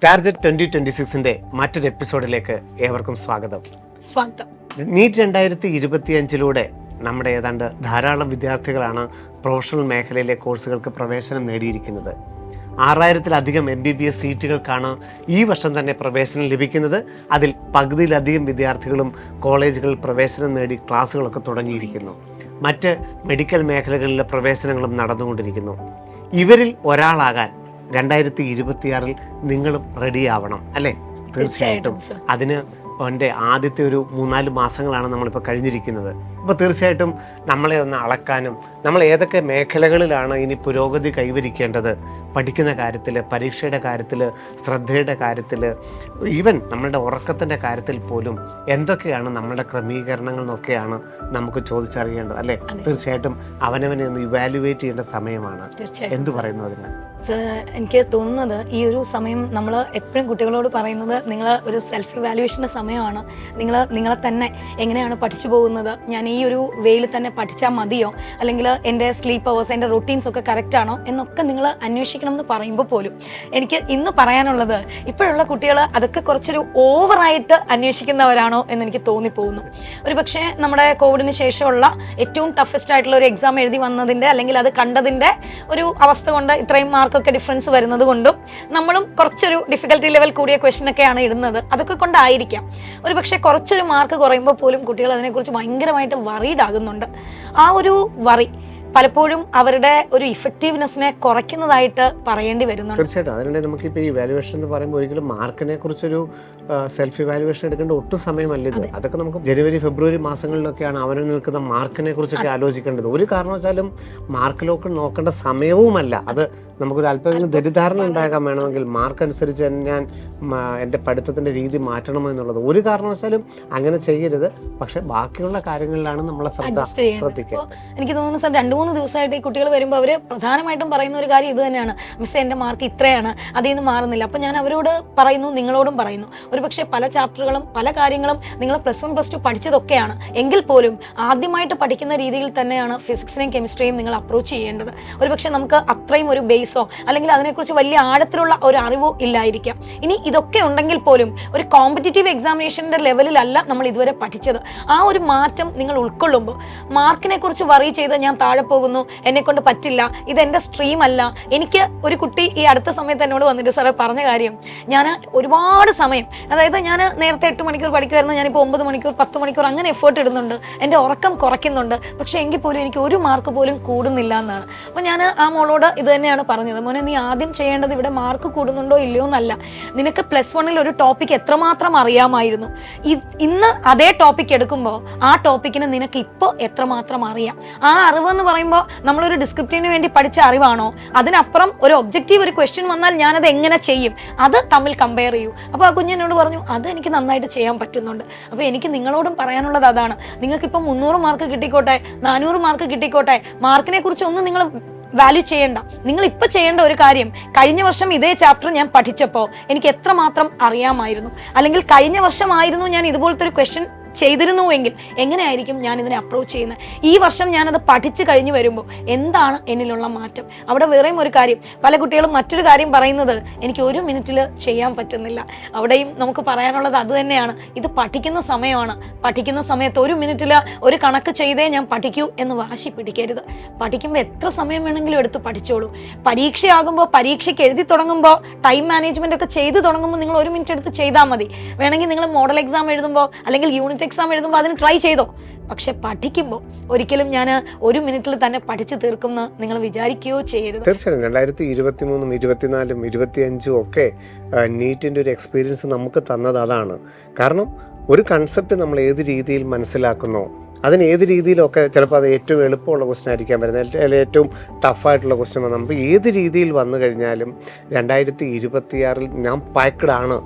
Target 2026 മറ്റൊരു എപ്പിസോഡിലേക്ക് ഏവർക്കും സ്വാഗതം. നീറ്റ് 2025 നമ്മുടെ ഏതാണ്ട് ധാരാളം വിദ്യാർത്ഥികളാണ് പ്രൊഫഷണൽ മേഖലയിലെ കോഴ്സുകൾക്ക് പ്രവേശനം നേടിയിരിക്കുന്നത്. 6000-ലധികം MBBS സീറ്റുകൾക്കാണ് ഈ വർഷം തന്നെ പ്രവേശനം ലഭിക്കുന്നത്. അതിൽ പകുതിയിലധികം വിദ്യാർത്ഥികളും കോളേജുകളിൽ പ്രവേശനം നേടി ക്ലാസ്സുകളൊക്കെ തുടങ്ങിയിരിക്കുന്നു. മറ്റ് മെഡിക്കൽ മേഖലകളിലെ പ്രവേശനങ്ങളും നടന്നുകൊണ്ടിരിക്കുന്നു. ഇവരിൽ ഒരാളാകാൻ 2026 നിങ്ങളും റെഡിയാവണം അല്ലേ? തീർച്ചയായിട്ടും. അതിന് എൻ്റെ ആദ്യത്തെ ഒരു 3-4 മാസങ്ങളാണ് നമ്മളിപ്പോൾ കഴിഞ്ഞിരിക്കുന്നത്. അപ്പോൾ തീർച്ചയായിട്ടും നമ്മളെ ഒന്ന് അളക്കാനും നമ്മൾ ഏതൊക്കെ മേഖലകളിലാണ് ഇനി പുരോഗതി കൈവരിക്കേണ്ടത്, പഠിക്കുന്ന കാര്യത്തിൽ, പരീക്ഷയുടെ കാര്യത്തിൽ, ശ്രദ്ധയുടെ കാര്യത്തിൽ, ഈവൻ നമ്മളുടെ ഉറക്കത്തിൻ്റെ കാര്യത്തിൽ പോലും എന്തൊക്കെയാണ് നമ്മളുടെ ക്രമീകരണങ്ങൾ എന്നൊക്കെയാണ് നമുക്ക് ചോദിച്ചറിയേണ്ടത് അല്ലേ? തീർച്ചയായിട്ടും അവനവനെ ഒന്ന് ഇവാലുവേറ്റ് ചെയ്യേണ്ട സമയമാണ്. എന്തു പറയുന്നു അതിന്? എനിക്ക് തോന്നുന്നത് ഈ ഒരു സമയം നമ്മൾ എപ്പോഴും കുട്ടികളോട് പറയുന്നത്, നിങ്ങൾ ഒരു സെൽഫ് ഇവാലുവേഷൻ്റെ സമയമാണ്. നിങ്ങളെ തന്നെ എങ്ങനെയാണ് പഠിച്ചു പോകുന്നത്, ഞാൻ ഈ ഒരു വേയിൽ തന്നെ പഠിച്ചാൽ മതിയോ, അല്ലെങ്കിൽ എൻ്റെ സ്ലീപ്പ് അവേഴ്സ്, എൻ്റെ റൊട്ടീൻസ് ഒക്കെ കറക്റ്റ് ആണോ എന്നൊക്കെ നിങ്ങൾ അന്വേഷിക്കണം എന്ന് പറയുമ്പോൾ പോലും എനിക്ക് ഇന്ന് പറയാനുള്ളത്, ഇപ്പോഴുള്ള കുട്ടികൾ അതൊക്കെ കുറച്ചൊരു ഓവറായിട്ട് അന്വേഷിക്കുന്നവരാണോ എന്ന് എനിക്ക് തോന്നിപ്പോകുന്നു. ഒരു പക്ഷേ നമ്മുടെ കോവിഡിന് ശേഷമുള്ള ഏറ്റവും ടഫസ്റ്റ് ആയിട്ടുള്ള ഒരു എക്സാം എഴുതി വന്നതിൻ്റെ, അല്ലെങ്കിൽ അത് കണ്ടതിൻ്റെ ഒരു അവസ്ഥ കൊണ്ട് ഇത്രയും മാർക്കൊക്കെ ഡിഫറൻസ് വരുന്നത് കൊണ്ടും നമ്മളും കുറച്ചൊരു ഡിഫിക്കൽട്ടി ലെവൽ കൂടിയ ക്വസ്റ്റ്യൻ ഒക്കെയാണ് ഇടുന്നത്. അതൊക്കെ കൊണ്ടായിരിക്കാം ഒരു പക്ഷേ കുറച്ചൊരു മാർക്ക് കുറയുമ്പോൾ പോലും കുട്ടികൾ അതിനെക്കുറിച്ച് ഭയങ്കരമായിട്ട് വറീഡ് ആകുന്നുണ്ട്. ആ ഒരു വറി പലപ്പോഴും അവരുടെ ഒരു ഇഫക്റ്റീവ്നെസ്സിനെ കുറയ്ക്കുന്നതായിട്ട് പറയേണ്ടി വരുന്നുണ്ട്. തീർച്ചയായിട്ടും. അതിനിടെ നമുക്കിപ്പോൾ ഈ ഇവാലുവേഷൻ എന്ന് പറയുമ്പോൾ ഒരിക്കലും മാർക്കിനെ കുറിച്ചൊരു സെൽഫ് ഇവാലുവേഷൻ എടുക്കേണ്ട ഒട്ടും സമയമല്ല ഇത്. അതൊക്കെ നമുക്ക് ജനുവരി ഫെബ്രുവരി മാസങ്ങളിലൊക്കെയാണ് അവന് നിൽക്കുന്ന മാർക്കിനെ കുറിച്ചൊക്കെ ആലോചിക്കേണ്ടത്. ഒരു കാരണവശാലും മാർക്കിലൊക്കെ നോക്കേണ്ട സമയവുമല്ല അത്. നമുക്കൊരു അല്പം തെറ്റിദ്ധാരണ ഉണ്ടാകാൻ വേണമെങ്കിൽ മാർക്ക് അനുസരിച്ച് ഞാൻ എൻ്റെ പഠിത്തത്തിൻ്റെ രീതി മാറ്റണമെന്നുള്ളത് ഒരു കാരണവശാലും അങ്ങനെ ചെയ്യരുത്. പക്ഷെ ബാക്കിയുള്ള കാര്യങ്ങളിലാണ് നമ്മളെ ശ്രദ്ധിക്കുക. എനിക്ക് തോന്നുന്നു സാർ, 2-3 ദിവസമായിട്ട് ഈ കുട്ടികൾ വരുമ്പോൾ അവർ പ്രധാനമായിട്ടും പറയുന്ന ഒരു കാര്യം ഇത് തന്നെയാണ്: മിസ്, എൻ്റെ മാർക്ക് ഇത്രയാണ്, അതിൽ നിന്ന് മാറുന്നില്ല. അപ്പം ഞാൻ അവരോട് പറയുന്നു, നിങ്ങളോടും പറയുന്നു, ഒരു പക്ഷേ പല ചാപ്റ്ററുകളും പല കാര്യങ്ങളും നിങ്ങൾ +1 +2 പഠിച്ചതൊക്കെയാണ് എങ്കിൽ പോലും ആദ്യമായിട്ട് പഠിക്കുന്ന രീതിയിൽ തന്നെയാണ് ഫിസിക്സിനെയും കെമിസ്ട്രിയും നിങ്ങൾ അപ്രോച്ച് ചെയ്യേണ്ടത്. ഒരു പക്ഷേ നമുക്ക് അത്രയും ഒരു ബേസോ അല്ലെങ്കിൽ അതിനെക്കുറിച്ച് വലിയ ആഴത്തിലുള്ള ഒരു അറിവോ ഇല്ലായിരിക്കാം. ഇനി ഇതൊക്കെ ഉണ്ടെങ്കിൽ പോലും ഒരു കോമ്പറ്റീറ്റീവ് എക്സാമിനേഷൻ്റെ ലെവലിലല്ല നമ്മൾ ഇതുവരെ പഠിച്ചത്. ആ ഒരു മാറ്റം നിങ്ങൾ ഉൾക്കൊള്ളുമ്പോൾ മാർക്കിനെ കുറിച്ച് വറി ചെയ്ത് ഞാൻ താഴെ പോകുന്നു, എന്നെക്കൊണ്ട് പറ്റില്ല, ഇതെൻ്റെ സ്ട്രീം അല്ല. എനിക്ക് ഒരു കുട്ടി ഈ അടുത്ത സമയത്ത് എന്നോട് വന്നിട്ട് സാറേ പറഞ്ഞ കാര്യം, ഞാൻ ഒരുപാട് സമയം, അതായത് ഞാൻ നേരത്തെ 8 മണിക്കൂർ പഠിക്കുമായിരുന്നു, ഞാനിപ്പോൾ 9 മണിക്കൂർ 10 മണിക്കൂർ അങ്ങനെ എഫേർട്ട് ഇടുന്നുണ്ട്, എൻ്റെ ഉറക്കം കുറയ്ക്കുന്നുണ്ട്, പക്ഷേ എങ്കിൽ പോലും എനിക്ക് ഒരു മാർക്ക് പോലും കൂടുന്നില്ല എന്നാണ്. അപ്പോൾ ഞാൻ ആ മോളോട് ഇത് തന്നെയാണ് പറഞ്ഞത്: മോനെ, നീ ആദ്യം ചെയ്യേണ്ടത് ഇവിടെ മാർക്ക് കൂടുന്നുണ്ടോ ഇല്ലയോ എന്നല്ല, നിനക്ക് +1 ഒരു ടോപ്പിക് എത്രമാത്രം അറിയാമായിരുന്നു, ഇന്ന് അതേ ടോപ്പിക് എടുക്കുമ്പോൾ ആ ടോപ്പിക്കിന് നിനക്ക് ഇപ്പോൾ എത്രമാത്രം അറിയാം. ആ അറിവെന്ന് പറയുമ്പോൾ നമ്മളൊരു ഡിസ്ക്രിപ്റ്റീവിന് വേണ്ടി പഠിച്ച അറിവാണോ, അതിനപ്പുറം ഒരു ഒബ്ജക്റ്റീവ് ഒരു ക്വസ്റ്റ്യൻ വന്നാൽ ഞാനത് എങ്ങനെ ചെയ്യും, അത് തമ്മിൽ കമ്പയർ ചെയ്യൂ. അപ്പോൾ ആ കുഞ്ഞിനോട് പറഞ്ഞു, അത് എനിക്ക് നന്നായിട്ട് ചെയ്യാൻ പറ്റുന്നുണ്ട്. അപ്പോൾ എനിക്ക് നിങ്ങളോടും പറയാനുള്ളത് അതാണ്: നിങ്ങൾക്കിപ്പോൾ 300 മാർക്ക് കിട്ടിക്കോട്ടെ, 400 മാർക്ക് കിട്ടിക്കോട്ടെ, മാർക്കിനെ കുറിച്ച് ഒന്നും നിങ്ങൾ വാല്യൂ ചെയ്യേണ്ട. നിങ്ങൾ ഇപ്പം ചെയ്യേണ്ട ഒരു കാര്യം, കഴിഞ്ഞ വർഷം ഇതേ ചാപ്റ്റർ ഞാൻ പഠിച്ചപ്പോൾ എനിക്ക് എത്രമാത്രം അറിയാമായിരുന്നു, അല്ലെങ്കിൽ കഴിഞ്ഞ വർഷമായിരുന്നു ഞാൻ ഇതുപോലത്തെ ഒരു ക്വസ്റ്റ്യൻ ചെയ്തിരുന്നുവെങ്കിൽ എങ്ങനെയായിരിക്കും ഞാൻ ഇതിനെ അപ്രോച്ച് ചെയ്യുന്നത്, ഈ വർഷം ഞാനത് പഠിച്ചു കഴിഞ്ഞ് വരുമ്പോൾ എന്താണ് എന്നിലുള്ള മാറ്റം. അവിടെ വേറെയും ഒരു കാര്യം, പല കുട്ടികളും മറ്റൊരു കാര്യം പറയുന്നത്, എനിക്ക് 1 മിനിറ്റിൽ ചെയ്യാൻ പറ്റുന്നില്ല. അവിടെയും നമുക്ക് പറയാനുള്ളത് അത് തന്നെയാണ്: ഇത് പഠിക്കുന്ന സമയമാണ്. പഠിക്കുന്ന സമയത്ത് 1 മിനിറ്റിൽ ഒരു കണക്ക് ചെയ്തേ ഞാൻ പഠിക്കൂ എന്ന് വാശി പിടിക്കരുത്. പഠിക്കുമ്പോൾ എത്ര സമയം വേണമെങ്കിലും എടുത്ത് പഠിച്ചോളൂ. പരീക്ഷയാകുമ്പോൾ, പരീക്ഷയ്ക്ക് എഴുതി തുടങ്ങുമ്പോൾ, ടൈം മാനേജ്മെൻ്റ് ഒക്കെ ചെയ്ത് തുടങ്ങുമ്പോൾ നിങ്ങൾ 1 മിനിറ്റ് എടുത്ത് ചെയ്താൽ മതി. വേണമെങ്കിൽ നിങ്ങൾ മോഡൽ എക്സാം എഴുതുമ്പോൾ അല്ലെങ്കിൽ യൂണിറ്റ് എക്സാം എഴുതുമ്പോൾ അതിന് ട്രൈ ചെയ്തോ. പക്ഷെ പഠിക്കുമ്പോൾ ഒരിക്കലും ഞാൻ 1 മിനിറ്റിൽ തന്നെ പഠിച്ചു തീർക്കുമെന്ന് നിങ്ങൾ വിചാരിക്കുകയോ ചെയ്യരുത്. തീർച്ചയായും 2023, 2024, 2025 ഒക്കെ നീറ്റിൻ്റെ ഒരു എക്സ്പീരിയൻസ് നമുക്ക് തന്നത് അതാണ്. കാരണം ഒരു കൺസെപ്റ്റ് നമ്മൾ ഏത് രീതിയിൽ മനസ്സിലാക്കുന്നോ അതിന് ഏത് രീതിയിലൊക്കെ, ചിലപ്പോൾ അത് ഏറ്റവും എളുപ്പമുള്ള ക്വസ്റ്റ്യൻ ആയിരിക്കാൻ വരുന്നത്, അല്ലെങ്കിൽ ഏറ്റവും ടഫായിട്ടുള്ള ക്വസ്റ്റ്യൻ വന്നാൽ നമുക്ക് ഏത് രീതിയിൽ വന്നു കഴിഞ്ഞാലും 2026 ഞാൻ പാക്ക്ഡ് ആണ്.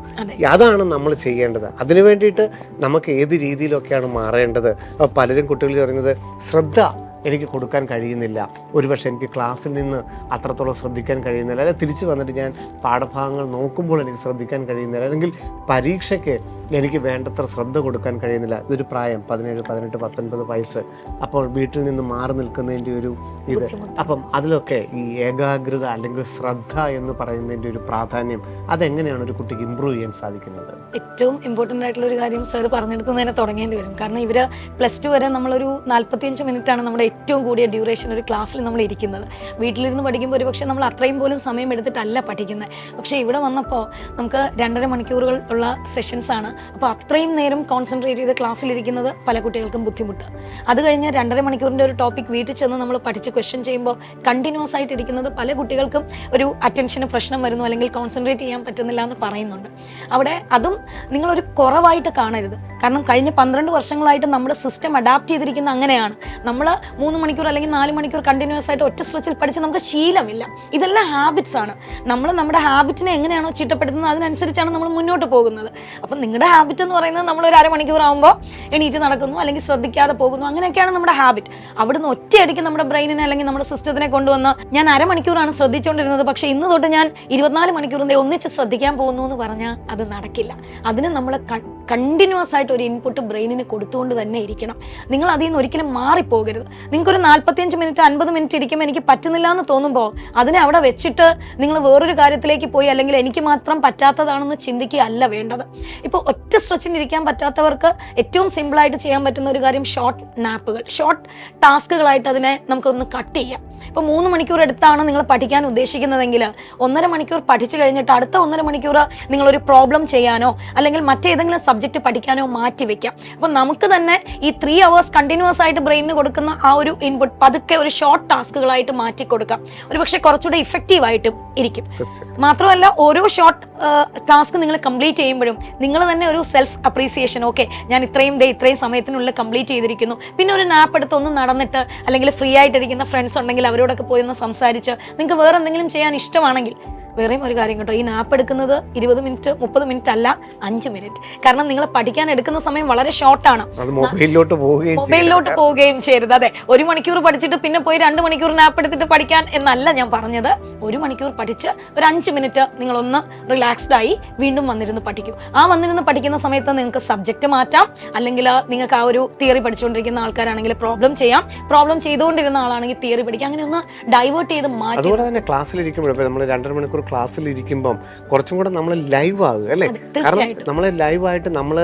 അതാണ് നമ്മൾ ചെയ്യേണ്ടത്. അതിനു വേണ്ടിയിട്ട് നമുക്ക് ഏത് രീതിയിലൊക്കെയാണ് മാറേണ്ടത്. പലരും കുട്ടികൾ പറയുന്നത് ശ്രദ്ധ എനിക്ക് കൊടുക്കാൻ കഴിയുന്നില്ല, ഒരുപക്ഷെ എനിക്ക് ക്ലാസ്സിൽ നിന്ന് അത്രത്തോളം ശ്രദ്ധിക്കാൻ കഴിയുന്നില്ല, അല്ലെങ്കിൽ തിരിച്ച് വന്നിട്ട് ഞാൻ പാഠഭാഗങ്ങൾ നോക്കുമ്പോൾ എനിക്ക് ശ്രദ്ധിക്കാൻ കഴിയുന്നില്ല, അല്ലെങ്കിൽ പരീക്ഷയ്ക്ക് എനിക്ക് വേണ്ടത്ര ശ്രദ്ധ കൊടുക്കാൻ കഴിയുന്നില്ല. ഇതൊരു പ്രായം 17, 18, 19 വയസ്സ്. അപ്പോൾ വീട്ടിൽ നിന്ന് മാറി നിൽക്കുന്നതിൻ്റെ ഒരു ഇത്, അപ്പം അതിലൊക്കെ ഈ ഏകാഗ്രത അല്ലെങ്കിൽ ശ്രദ്ധ എന്ന് പറയുന്നതിൻ്റെ ഒരു പ്രാധാന്യം അതെങ്ങനെയാണ് ഒരു കുട്ടിക്ക് ഇമ്പ്രൂവ് ചെയ്യാൻ സാധിക്കുന്നത്? ഏറ്റവും ഇമ്പോർട്ടൻ്റ് ആയിട്ടുള്ള ഒരു കാര്യം സാർ പറഞ്ഞെടുത്ത് തന്നെ തുടങ്ങേണ്ടി വരും. കാരണം ഇവർ +2 വരെ നമ്മളൊരു 45 മിനിറ്റാണ് നമ്മുടെ ഏറ്റവും കൂടിയ ഡ്യൂറേഷൻ ഒരു ക്ലാസ്സിൽ നമ്മൾ ഇരിക്കുന്നത്. വീട്ടിലിരുന്ന് പഠിക്കുമ്പോൾ ഒരു പക്ഷേ നമ്മൾ അത്രയും പോലും സമയം എടുത്തിട്ടല്ല പഠിക്കുന്നത്. പക്ഷേ ഇവിടെ വന്നപ്പോൾ നമുക്ക് 2.5 മണിക്കൂറുകൾ ഉള്ള സെഷൻസാണ്. അപ്പോൾ അത്രയും നേരം കോൺസെൻട്രേറ്റ് ചെയ്ത് ക്ലാസ്സിലിരിക്കുന്നത് പല കുട്ടികൾക്കും ബുദ്ധിമുട്ട്. അത് കഴിഞ്ഞ് 2.5 മണിക്കൂറിൻ്റെ ഒരു ടോപ്പിക് വീട്ടിൽ ചെന്ന് നമ്മൾ പഠിച്ച് ക്വസ്റ്റ്യൻ ചെയ്യുമ്പോൾ കണ്ടിന്യൂസ് ആയിട്ട് ഇരിക്കുന്നത് പല കുട്ടികൾക്കും ഒരു അറ്റൻഷന് പ്രശ്നം വരുന്നു, അല്ലെങ്കിൽ കോൺസെൻട്രേറ്റ് ചെയ്യാൻ പറ്റുന്നില്ല എന്ന് പറയുന്നുണ്ട്. അവിടെ അതും നിങ്ങളൊരു കുറവായിട്ട് കാണരുത്. കാരണം കഴിഞ്ഞ 12 വർഷങ്ങളായിട്ട് നമ്മുടെ സിസ്റ്റം അഡാപ്റ്റ് ചെയ്തിരിക്കുന്ന അങ്ങനെയാണ്. നമ്മൾ 3 മണിക്കൂർ അല്ലെങ്കിൽ 4 മണിക്കൂർ കണ്ടിന്യൂസ് ആയിട്ട് ഒറ്റ സ്ട്രെച്ചിൽ പഠിച്ച് നമുക്ക് ശീലമില്ല. ഇതെല്ലാം ഹാബിറ്റ്സ് ആണ്. നമ്മൾ നമ്മുടെ ഹാബിറ്റിനെ എങ്ങനെയാണോ ചിട്ടപ്പെടുത്തുന്നത് അതിനനുസരിച്ചാണ് നമ്മൾ മുന്നോട്ട് പോകുന്നത്. അപ്പം നിങ്ങളുടെ ഹാബിറ്റ് എന്ന് പറയുന്നത് നമ്മൾ ഒരു 1/2 മണിക്കൂർ ആകുമ്പോൾ എണീറ്റ് നടക്കുന്നു, അല്ലെങ്കിൽ ശ്രദ്ധിക്കാതെ പോകുന്നു, അങ്ങനെയൊക്കെയാണ് നമ്മുടെ ഹാബിറ്റ്. അവിടുന്ന് ഒറ്റയടിക്ക് നമ്മുടെ ബ്രെയിനിനെ അല്ലെങ്കിൽ നമ്മുടെ സിസ്റ്റത്തിനെ കൊണ്ടുവന്ന് ഞാൻ 1/2 മണിക്കൂറാണ് ശ്രദ്ധിച്ചുകൊണ്ടിരുന്നത്, പക്ഷേ ഇന്ന് തൊട്ട് ഞാൻ 24 മണിക്കൂറിൻ്റെ ഒന്നിച്ച് ശ്രദ്ധിക്കാൻ പോകുന്നു എന്ന് പറഞ്ഞാൽ അത് നടക്കില്ല. അതിന് നമ്മൾ കണ്ടിന്യൂസ് ആയിട്ട് ഒരു ഇൻപുട്ട് ബ്രെയിനിന് കൊടുത്തുകൊണ്ട് തന്നെ ഇരിക്കണം. നിങ്ങൾ അതിൽ നിന്ന് ഒരിക്കലും മാറിപ്പോകരുത്. നിങ്ങൾക്കൊരു 45 മിനിറ്റ് 50 മിനിറ്റ് ഇരിക്കുമ്പോൾ എനിക്ക് പറ്റുന്നില്ല എന്ന് തോന്നുമ്പോൾ അതിനെ അവിടെ വെച്ചിട്ട് നിങ്ങൾ വേറൊരു കാര്യത്തിലേക്ക് പോയി, അല്ലെങ്കിൽ എനിക്ക് മാത്രം പറ്റാത്തതാണെന്ന് ചിന്തിക്കുകയല്ല വേണ്ടത്. ഇപ്പോൾ ഒറ്റ സ്ട്രെച്ചിന് ഇരിക്കാൻ പറ്റാത്തവർക്ക് ഏറ്റവും സിമ്പിളായിട്ട് ചെയ്യാൻ പറ്റുന്ന ഒരു കാര്യം ഷോർട്ട് നാപ്പുകൾ, ഷോർട്ട് ടാസ്കുകളായിട്ട് അതിനെ നമുക്കൊന്ന് കട്ട് ചെയ്യാം. ഇപ്പോൾ 3 മണിക്കൂർ എടുത്താണ് നിങ്ങൾ പഠിക്കാൻ ഉദ്ദേശിക്കുന്നതെങ്കിൽ 1.5 മണിക്കൂർ പഠിച്ചു കഴിഞ്ഞിട്ട് അടുത്ത 1.5 മണിക്കൂർ നിങ്ങളൊരു പ്രോബ്ലം ചെയ്യാനോ അല്ലെങ്കിൽ മറ്റേതെങ്കിലും സബ്ജക്റ്റ് പഠിക്കാനോ മാറ്റി വെക്കാം. അപ്പം നമുക്ക് തന്നെ ഈ 3 hours കണ്ടിന്യൂസ് ആയിട്ട് ബ്രെയിനിന് കൊടുക്കുന്ന ആ ഒരു ഇൻപുട്ട് പതുക്കെ ഒരു ഷോർട്ട് ടാസ്കുകളായിട്ട് മാറ്റി കൊടുക്കാം. ഒരു പക്ഷേ കുറച്ചുകൂടെ ഇഫക്റ്റീവായിട്ടും ഇരിക്കും. മാത്രമല്ല ഓരോ ഷോർട്ട് ടാസ്ക് നിങ്ങൾ കംപ്ലീറ്റ് ചെയ്യുമ്പോഴും നിങ്ങൾ തന്നെ ഒരു സെൽഫ് അപ്രീസിയേഷൻ, ഓക്കെ ഞാൻ ഇത്രയും സമയത്തിനുള്ളിൽ കംപ്ലീറ്റ് ചെയ്തിരിക്കുന്നു. പിന്നെ ഒരു നാപ്പ് എടുത്ത് ഒന്ന് നടന്നിട്ട്, അല്ലെങ്കിൽ ഫ്രീ ആയിട്ടിരിക്കുന്ന ഫ്രണ്ട്സ് ഉണ്ടെങ്കിൽ അവരോടൊക്കെ പോയി ഒന്ന് സംസാരിച്ച്, നിങ്ങൾക്ക് വേറെ എന്തെങ്കിലും ചെയ്യാൻ ഇഷ്ടമാണെങ്കിൽ വേറെയും ഒരു കാര്യം കേട്ടോ, ഈ നാപ്പ് എടുക്കുന്നത് 20 മിനിറ്റ് 30 മിനിറ്റ് അല്ല, 5 മിനിറ്റ്. കാരണം നിങ്ങൾ പഠിക്കാൻ എടുക്കുന്ന സമയം വളരെ ഷോർട്ടാണ്. മൊബൈലിലോട്ട് പോവുകയും ചെയ്യരുത്. അതെ, 1 മണിക്കൂർ പഠിച്ചിട്ട് പിന്നെ പോയി 2 മണിക്കൂർ നാപ്പ് എടുത്തിട്ട് പഠിക്കാൻ എന്നല്ല ഞാൻ പറഞ്ഞത്. 1 മണിക്കൂർ പഠിച്ച് ഒരു 5 മിനിറ്റ് നിങ്ങളൊന്ന് റിലാക്സ്ഡ് ആയി വീണ്ടും വന്നിരുന്ന് പഠിക്കൂ. ആ വന്നിരുന്ന് പഠിക്കുന്ന സമയത്ത് നിങ്ങൾക്ക് സബ്ജക്റ്റ് മാറ്റാം, അല്ലെങ്കിൽ നിങ്ങൾക്ക് ആ ഒരു തിയറി പഠിച്ചുകൊണ്ടിരിക്കുന്ന ആൾക്കാരാണെങ്കിൽ പ്രോബ്ലം ചെയ്യാം, പ്രോബ്ലം ചെയ്തുകൊണ്ടിരുന്ന ആളാണെങ്കിൽ തിയറി പഠിക്കാം. അങ്ങനെ ഒന്ന് ഡൈവേർട്ട് ചെയ്ത് മാറ്റി. അതുപോലെ തന്നെ ക്ലാസ്സിലിരിക്കുമ്പോൾ നമ്മൾ 2.5 മണിക്കൂർ ക്ലാസ്സിലിരിക്കുമ്പം കുറച്ചും കൂടെ നമ്മൾ ലൈവ് ആകുക അല്ലേ? കാരണം നമ്മൾ ലൈവായിട്ട് നമ്മൾ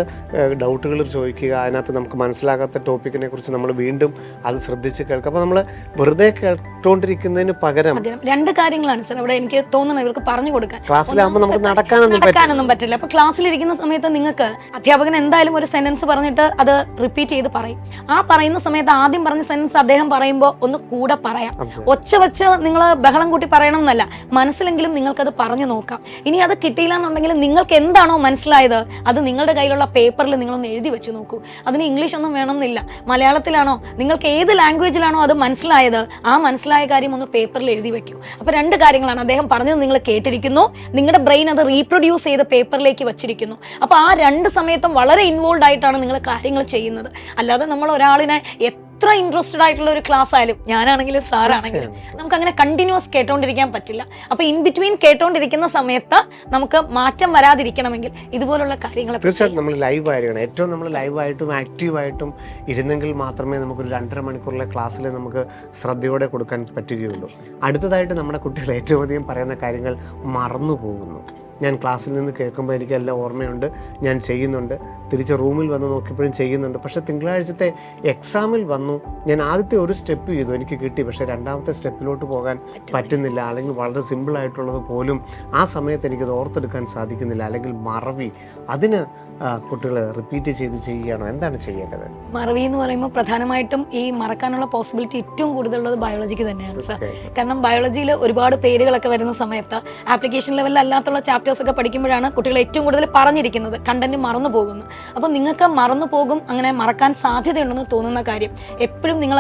ഡൗട്ടുകൾ ചോദിക്കുക, അതിനകത്ത് നമുക്ക് മനസ്സിലാകാത്ത ടോപ്പിക്കിനെ കുറിച്ച് നമ്മൾ വീണ്ടും അത് ശ്രദ്ധിച്ച് കേൾക്കുക. അപ്പോൾ നമ്മൾ വെറുതെ കേട്ടോണ്ടിരിക്കുന്നതിന് പകരം 2 കാര്യങ്ങളാണ് സാർ അവിടെ എനിക്ക് തോന്നുന്നത് ഇവർക്ക് പറഞ്ഞു കൊടുക്കാൻ. ക്ലാസ്സിലാകുമ്പോൾ നമുക്ക് നടക്കാനൊന്നും പറ്റില്ല. അപ്പോൾ ക്ലാസ്സിലിരിക്കുന്ന സമയത്ത് നിങ്ങൾക്ക് അധ്യാപകൻ എന്തായാലും ഒരു സെന്റൻസ് പറഞ്ഞിട്ട് അത് റിപ്പീറ്റ് ചെയ്ത് പറയും. ആ പറയുന്ന സമയത്ത് ആദ്യം പറഞ്ഞ സെന്റൻസ് അദ്ദേഹം പറയുമ്പോൾ ഒന്ന് കൂടെ പറയാം. ഒച്ച വെച്ച് നിങ്ങൾ ബഹളം കൂട്ടി പറയണം എന്നല്ല, മനസ്സിലെങ്കിലും നിങ്ങൾക്കത് പറഞ്ഞു നോക്കാം. ഇനി അത് കിട്ടിയില്ല എന്നുണ്ടെങ്കിൽ നിങ്ങൾക്ക് എന്താണോ മനസ്സിലായത് അത് നിങ്ങളുടെ കയ്യിലുള്ള പേപ്പറിൽ നിങ്ങളൊന്ന് എഴുതി വെച്ച് നോക്കൂ. അതിന് ഇംഗ്ലീഷ് ഒന്നും വേണമെന്നില്ല, മലയാളത്തിലാണോ, നിങ്ങൾക്ക് ഏത് ലാംഗ്വേജിലാണോ അത് മനസ്സിലായത് ആ മനസ്സിലായ കാര്യം ഒന്ന് പേപ്പറിൽ എഴുതി വെക്കൂ. അപ്പോൾ 2 കാര്യങ്ങളാണ്. അദ്ദേഹം പറഞ്ഞത് നിങ്ങൾ കേട്ടിരിക്കുന്നു, നിങ്ങളുടെ ബ്രെയിൻ അത് റീപ്രൊഡ്യൂസ് ചെയ്ത് പേപ്പറിലേക്ക് വച്ചിരിക്കുന്നു. അപ്പോൾ ആ 2 സമയത്തും വളരെ ഇൻവോൾവ് ആയിട്ടാണ് നിങ്ങൾ കാര്യങ്ങൾ ചെയ്യുന്നത്. അല്ലാതെ നമ്മൾ ഒരാളിനെ എത്ര ഇൻട്രസ്റ്റഡ് ആയിട്ടുള്ള ഒരു ക്ലാസ് ആയാലും, ഞാനാണെങ്കിലും സാറാണെങ്കിലും, നമുക്ക് അങ്ങനെ കണ്ടിന്യൂസ് കേട്ടോണ്ടിരിക്കാൻ പറ്റില്ല. അപ്പോൾ ഇൻ ബിറ്റ്വീൻ കേട്ടോണ്ടിരിക്കുന്ന സമയത്ത് നമുക്ക് മാറ്റം വരാതിരിക്കണമെങ്കിൽ ഇതുപോലുള്ള കാര്യങ്ങൾ തീർച്ചയായിട്ടും നമ്മൾ ലൈവ് ആയിരിക്കണം. ഏറ്റവും നമ്മൾ ലൈവായിട്ടും ആക്റ്റീവായിട്ടും ഇരുന്നെങ്കിൽ മാത്രമേ നമുക്കൊരു 2.5 മണിക്കൂറിലെ ക്ലാസ്സിൽ നമുക്ക് ശ്രദ്ധയോടെ കൊടുക്കാൻ പറ്റുകയുള്ളൂ. അടുത്തതായിട്ട് നമ്മുടെ കുട്ടികൾ ഏറ്റവും അധികം പറയുന്ന കാര്യങ്ങൾ മറന്നു പോകുന്നു. ഞാൻ ക്ലാസ്സിൽ നിന്ന് കേൾക്കുമ്പോൾ എനിക്ക് എല്ലാം ഓർമ്മയുണ്ട്, ഞാൻ ചെയ്യുന്നുണ്ട്, തിരിച്ച് റൂമിൽ വന്ന് നോക്കിയപ്പോഴും ചെയ്യുന്നുണ്ട്. പക്ഷേ തിങ്കളാഴ്ചത്തെ എക്സാമിൽ വന്നു, ഞാൻ ആദ്യത്തെ ഒരു സ്റ്റെപ്പ് ചെയ്തു, എനിക്ക് കിട്ടി, പക്ഷേ 2ാമത്തെ സ്റ്റെപ്പിലോട്ട് പോകാൻ പറ്റുന്നില്ല, അല്ലെങ്കിൽ വളരെ സിമ്പിളായിട്ടുള്ളത് പോലും ആ സമയത്ത് എനിക്കത് ഓർത്തെടുക്കാൻ സാധിക്കുന്നില്ല, അല്ലെങ്കിൽ മറവി. അതിന് കുട്ടികൾ റിപ്പീറ്റ് ചെയ്ത് ചെയ്യുകയാണോ, എന്താണ് ചെയ്യേണ്ടത്? മറവി എന്ന് പറയുമ്പോൾ പ്രധാനമായിട്ടും ഈ മറക്കാനുള്ള പോസിബിലിറ്റി ഏറ്റവും കൂടുതലുള്ളത് ബയോളജിക്ക് തന്നെയാണ് സാർ. കാരണം ബയോളജിയിൽ ഒരുപാട് പേരുകളൊക്കെ വരുന്ന സമയത്ത് ആപ്ലിക്കേഷൻ ലെവലിൽ അല്ലാത്തുള്ള ചാപ്റ്റേഴ്സ് ഒക്കെ പഠിക്കുമ്പോഴാണ് കുട്ടികൾ ഏറ്റവും കൂടുതൽ പറഞ്ഞിരിക്കുന്നത് കണ്ടന്റ് മറന്നു പോകുന്നു. അപ്പോൾ നിങ്ങൾക്ക് മറന്നു പോകും, അങ്ങനെ മറക്കാൻ സാധ്യതയുണ്ടെന്ന് തോന്നുന്ന കാര്യം എപ്പോഴും നിങ്ങൾ